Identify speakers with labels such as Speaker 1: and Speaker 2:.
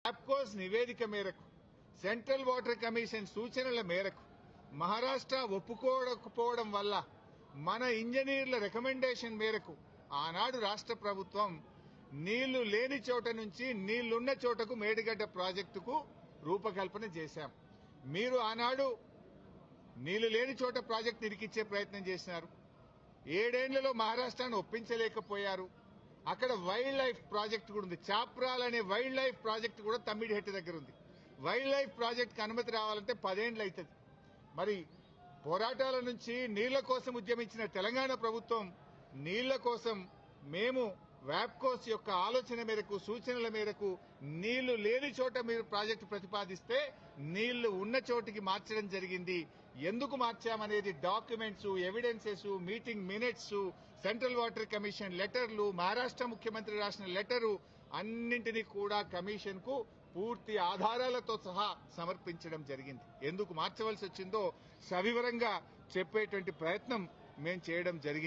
Speaker 1: వ్యాప్కోస్ నివేదిక మేరకు central water commission సూచనల మేరకు మహారాష్ట్ర ఒప్పుకోకపోవడం వల్ల మన ఇంజనీర్ల రికమెండేషన్ మేరకు ఆనాడు రాష్ట్ర ప్రభుత్వం నీళ్లు లేని చోట నుంచి నీళ్లున్న చోటకు మేడిగడ్డ ప్రాజెక్టుకు రూపకల్పన చేశాం. మీరు ఆనాడు నీళ్లు లేని చోట ప్రాజెక్టు ఇరికిచ్చే ప్రయత్నం చేసినారు. 7 ఏళ్లలో మహారాష్ట్రాన్ని ఒప్పించలేకపోయారు. అక్కడ వైల్డ్ లైఫ్ ప్రాజెక్టు కూడా ఉంది. చాప్రాల్ అనే వైల్డ్ లైఫ్ ప్రాజెక్టు కూడా తమ్మిడిహెట్టి దగ్గర ఉంది. వైల్డ్ లైఫ్ ప్రాజెక్టుకు అనుమతి రావాలంటే 10 ఏళ్లు అవుతుంది. మరి పోరాటాల నుంచి నీళ్ల కోసం ఉద్యమించిన తెలంగాణ ప్రభుత్వం నీళ్ల కోసం మేము వ్యాప్కోస్ యొక్క ఆలోచన మేరకు సూచనల మేరకు నీళ్లు లేని చోట మీరు ప్రాజెక్టు ప్రతిపాదిస్తే నీళ్లు ఉన్న చోటికి మార్చడం జరిగింది. ఎందుకు మార్చామనేది documents, evidences, meeting minutes, central water commission లెటర్లు, మహారాష్ట్ర ముఖ్యమంత్రి రాసిన లెటరు అన్నింటినీ కూడా కమిషన్ కు పూర్తి ఆధారాలతో సహా సమర్పించడం జరిగింది. ఎందుకు మార్చవలసి వచ్చిందో సవివరంగా చెప్పేటువంటి ప్రయత్నం మేము చేయడం జరిగింది.